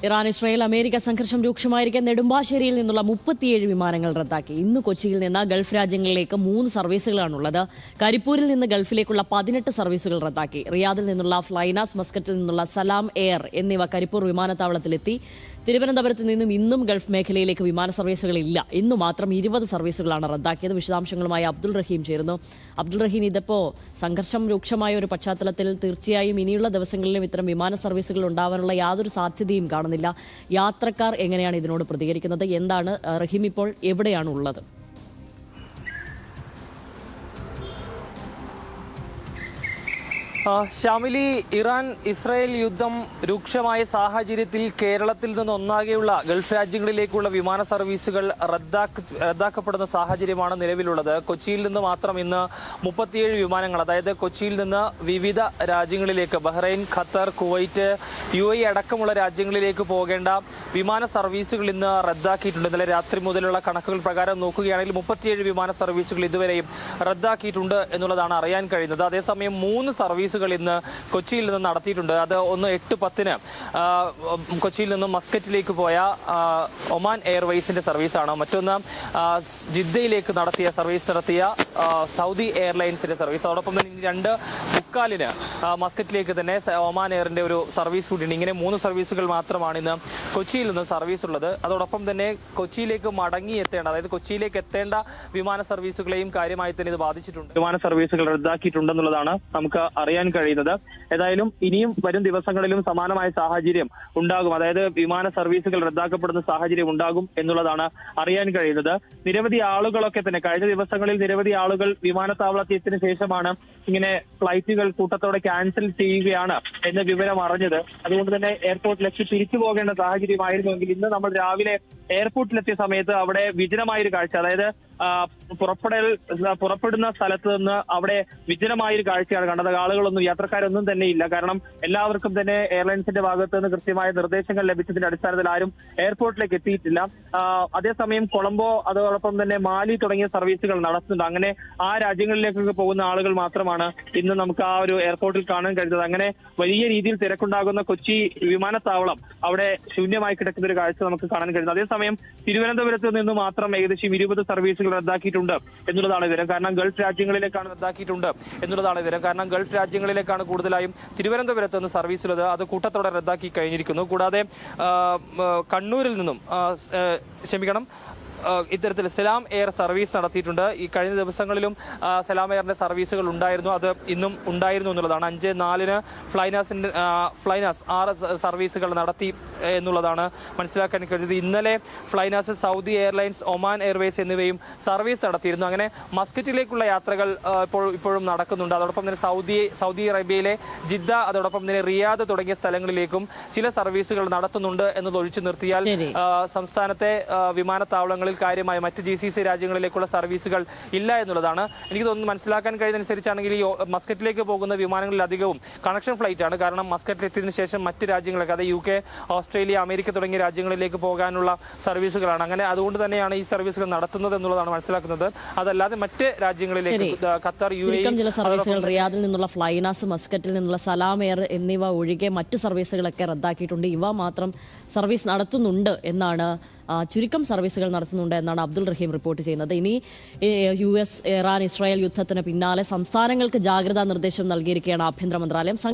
Iran Israel America സംഘർഷം രൂക്ഷമായിരിക്കെ നെടുമ്പാശ്ശേരിയിൽ നിന്നുള്ള 37 വിമാനങ്ങൾ റദ്ദാക്കി. ഇന്ന് കൊച്ചിയിൽ നിന്ന് ഗൾഫ് രാജ്യങ്ങളിലേക്ക് 3 സർവീസുകളാണുള്ളത്. കരിപ്പൂരിൽ നിന്ന് ഗൾഫിലേക്കുള്ള 18 സർവീസുകൾ റദ്ദാക്കി. റിയാദിൽ നിന്നുള്ള ഫ്ലൈനാസ്, മസ്കറ്റിൽ നിന്നുള്ള സലാം എയർ എന്നിവ കരിപ്പൂർ വിമാനത്താവളത്തിലെത്തി. തിരുവനന്തപുരത്ത് നിന്നും ഇന്നും ഗൾഫ് മേഖലയിലേക്ക് വിമാന സർവീസുകളില്ല. ഇന്നു മാത്രം 20 സർവീസുകളാണ് റദ്ദാക്കിയത്. വിശദാംശങ്ങളുമായി അബ്ദുൾ റഹീം ചേരുന്നു. അബ്ദുൾ റഹീം, ഇതിപ്പോൾ സംഘർഷം രൂക്ഷമായ ഒരു പശ്ചാത്തലത്തിൽ തീർച്ചയായും ഇനിയുള്ള ദിവസങ്ങളിലും ഇത്തരം വിമാന സർവീസുകൾ ഉണ്ടാവാനുള്ള യാതൊരു സാധ്യതയും കാണുന്നില്ല. യാത്രക്കാർ എങ്ങനെയാണ് ഇതിനോട് പ്രതികരിക്കുന്നത്? എന്താണ് റഹീം ഇപ്പോൾ എവിടെയാണ് ഉള്ളത്? ഷാമിലി, ഇറാൻ ഇസ്രായേൽ യുദ്ധം രൂക്ഷമായ സാഹചര്യത്തിൽ കേരളത്തിൽ നിന്ന് ഒന്നാകെയുള്ള ഗൾഫ് രാജ്യങ്ങളിലേക്കുള്ള വിമാന സർവീസുകൾ റദ്ദാക്കപ്പെടുന്ന സാഹചര്യമാണ് നിലവിലുള്ളത്. കൊച്ചിയിൽ നിന്ന് മാത്രം ഇന്ന് 37 വിമാനങ്ങൾ, അതായത് കൊച്ചിയിൽ നിന്ന് വിവിധ രാജ്യങ്ങളിലേക്ക് ബഹ്റൈൻ, ഖത്തർ, കുവൈറ്റ്, UAE അടക്കമുള്ള രാജ്യങ്ങളിലേക്ക് പോകേണ്ട വിമാന സർവീസുകൾ ഇന്ന് റദ്ദാക്കിയിട്ടുണ്ട്. ഇന്നലെ രാത്രി മുതലുള്ള കണക്കുകൾ പ്രകാരം നോക്കുകയാണെങ്കിൽ 37 വിമാന സർവീസുകൾ ഇതുവരെയും റദ്ദാക്കിയിട്ടുണ്ട് എന്നുള്ളതാണ് അറിയാൻ കഴിയുന്നത്. അതേസമയം 3 സർവീസുകൾ ഇന്ന് കൊച്ചിയിൽ നിന്ന് നടത്തിയിട്ടുണ്ട്. അത് ഒന്ന് 8:10 കൊച്ചിയിൽ നിന്നും മസ്കറ്റിലേക്ക് പോയ ഒമാൻ എയർവേസിന്റെ സർവീസാണ്. മറ്റൊന്ന് ജിദ്ദയിലേക്ക് സർവീസ് നടത്തിയ സൗദി എയർലൈൻസിന്റെ സർവീസ്. അതോടൊപ്പം തന്നെ 2:45 മസ്കറ്റിലേക്ക് തന്നെ ഒമാൻ എയറിന്റെ ഒരു സർവീസ് കൂടിയുണ്ട്. ഇങ്ങനെ 3 സർവീസുകൾ മാത്രമാണ് ഇന്ന് കൊച്ചിയിൽ നിന്ന് സർവീസ് ഉള്ളത്. അതോടൊപ്പം തന്നെ കൊച്ചിയിലേക്ക് മടങ്ങിയെത്തേണ്ട, അതായത് കൊച്ചിയിലേക്ക് എത്തേണ്ട വിമാന സർവീസുകളെയും കാര്യമായി തന്നെ ഇത് ബാധിച്ചിട്ടുണ്ട്. വിമാന സർവീസുകൾ റദ്ദാക്കിയിട്ടുണ്ടെന്നുള്ളതാണ് നമുക്ക് അറിയാൻ കഴിയുന്നത്. ഏതായാലും ഇനിയും വരും ദിവസങ്ങളിലും സമാനമായ സാഹചര്യം ഉണ്ടാകും, അതായത് വിമാന സർവീസുകൾ റദ്ദാക്കപ്പെടുന്ന സാഹചര്യം ഉണ്ടാകും എന്നുള്ളതാണ് അറിയാൻ കഴിയുന്നത്. നിരവധി ആളുകളൊക്കെ തന്നെ കഴിഞ്ഞ ദിവസങ്ങളിൽ നിരവധി ആളുകൾ വിമാനത്താവളത്തിയതിനു ശേഷമാണ് ഇങ്ങനെ ഫ്ലൈറ്റുകൾ കൂട്ടത്തോടെ ക്യാൻസൽ ചെയ്യുകയാണ് എന്ന വിവരം അറിഞ്ഞത്. അതുകൊണ്ട് തന്നെ എയർപോർട്ടിലേക്ക് തിരിച്ചു പോകേണ്ട സാഹചര്യമായിരുന്നുവെങ്കിൽ ഇന്ന് നമ്മൾ രാവിലെ എയർപോർട്ടിലെത്തിയ സമയത്ത് അവിടെ വിജനമായൊരു കാഴ്ച, അതായത് പുറപ്പെടുന്ന സ്ഥലത്ത് നിന്ന് അവിടെ വിജനമായൊരു കാഴ്ചയാണ് കണ്ടത്. ആളുകളൊന്നും, യാത്രക്കാരൊന്നും തന്നെ ഇല്ല. കാരണം എല്ലാവർക്കും തന്നെ എയർലൈൻസിന്റെ ഭാഗത്ത് നിന്ന് കൃത്യമായ നിർദ്ദേശങ്ങൾ ലഭിച്ചതിന്റെ അടിസ്ഥാനത്തിൽ ആരും എയർപോർട്ടിലേക്ക് എത്തിയിട്ടില്ല. അതേസമയം കൊളംബോ, അതോടൊപ്പം തന്നെ മാലി തുടങ്ങിയ സർവീസുകൾ നടത്തുന്നുണ്ട്. അങ്ങനെ ആ രാജ്യങ്ങളിലേക്കൊക്കെ പോകുന്ന ആളുകൾ മാത്രമാണ് ഇന്ന് നമുക്ക് ആ ഒരു എയർപോർട്ടിൽ കാണാൻ കഴിഞ്ഞത്. അങ്ങനെ വലിയ രീതിയിൽ തിരക്കുണ്ടാകുന്ന കൊച്ചി വിമാനത്താവളം അവിടെ ശൂന്യമായി കിടക്കുന്ന ഒരു കാഴ്ച നമുക്ക് കാണാൻ കഴിയുന്നത്. അതേസമയം തിരുവനന്തപുരത്ത് നിന്ന് മാത്രം ഏകദേശം 20 സർവീസുകൾ റദ്ദാക്കിയിട്ടുണ്ട് എന്നുള്ളതാണ് വിവരം. കാരണം ഗൾഫ് രാജ്യങ്ങളിലേക്കാണ് റദ്ദാക്കിയിട്ടുണ്ട് എന്നുള്ളതാണ് വിവരം. കാരണം ഗൾഫ് രാജ്യങ്ങളിലേക്കാണ് കൂടുതലായും തിരുവനന്തപുരത്ത് നിന്ന് സർവീസ് ഉള്ളത്. അത് കൂട്ടത്തോടെ റദ്ദാക്കി കഴിഞ്ഞിരിക്കുന്നു. കൂടാതെ കണ്ണൂരിൽ നിന്നും ഇത്തരത്തിൽ സലാം എയർ സർവീസ് നടത്തിയിട്ടുണ്ട്. ഈ കഴിഞ്ഞ ദിവസങ്ങളിലും സലാം എയറിന്റെ സർവീസുകൾ ഉണ്ടായിരുന്നു. അത് ഇന്നും ഉണ്ടായിരുന്നു എന്നുള്ളതാണ്. 5:04 ഫ്ലൈനാസ് 6 സർവീസുകൾ നടത്തി എന്നുള്ളതാണ് മനസ്സിലാക്കാൻ കഴിയുന്നത്. ഇന്നലെ flynas, Saudi airlines, Oman Airways എന്നിവയും സർവീസ് നടത്തിയിരുന്നു. അങ്ങനെ മസ്കറ്റിലേക്കുള്ള യാത്രകൾ ഇപ്പോഴും നടക്കുന്നുണ്ട്. അതോടൊപ്പം തന്നെ സൗദി അറേബ്യയിലെ ജിദ്ദ, അതോടൊപ്പം തന്നെ റിയാദ് തുടങ്ങിയ സ്ഥലങ്ങളിലേക്കും ചില സർവീസുകൾ നടത്തുന്നുണ്ട് എന്നത് ഒഴിച്ചു നിർത്തിയാൽ സംസ്ഥാനത്തെ വിമാനത്താവളങ്ങളിൽ കാര്യമായ മറ്റ് GCC രാജ്യങ്ങളിലേക്കുള്ള സർവീസുകൾ ഇല്ല എന്നുള്ളതാണ്. എനിക്ക് തോന്നുന്നു മനസ്സിലാക്കാൻ കഴിയുന്നതനുസരിച്ചാണെങ്കിൽ ഈ മസ്കറ്റിലേക്ക് പോകുന്ന വിമാനങ്ങളിൽ അധികവും കണക്ഷൻ ഫ്ലൈറ്റ് ആണ്. കാരണം മസ്കറ്റിൽ എത്തിയതിനു ശേഷം മറ്റ് രാജ്യങ്ങളൊക്കെ, അതായത് UK, ഓസ്ട്രേലിയ, അമേരിക്ക തുടങ്ങിയ രാജ്യങ്ങളിലേക്ക് പോകാനുള്ള സർവീസുകളാണ്. അങ്ങനെ അതുകൊണ്ട് തന്നെയാണ് ഈ സർവീസുകൾ നടത്തുന്നത് എന്നുള്ളതാണ് മനസ്സിലാക്കുന്നത്. അതല്ലാതെ മറ്റ് രാജ്യങ്ങളിലേക്ക് ഖത്തർ, UAE ചില സർവീസുകൾ, റിയാദിൽ നിന്നുള്ള ഫ്ലൈനാസ്, മസ്കറ്റിൽ നിന്നുള്ള സലാം എയർ എന്നിവ ഒഴികെ മറ്റ് സർവീസുകളൊക്കെ റദ്ദാക്കിയിട്ടുണ്ട്. ഇവ മാത്രം സർവീസ് നടത്തുന്നുണ്ട് എന്നാണ്, ചുരുക്കം സർവീസുകൾ നടത്തുന്നുണ്ട് എന്നാണ് അബ്ദുൾ റഹീം റിപ്പോർട്ട് ചെയ്യുന്നത്. ഇനി US ഇറാൻ ഇസ്രായേൽ യുദ്ധത്തിന് പിന്നാലെ സംസ്ഥാനങ്ങൾക്ക് ജാഗ്രതാ നിർദ്ദേശം നൽകിയിരിക്കുകയാണ് ആഭ്യന്തര മന്ത്രാലയം.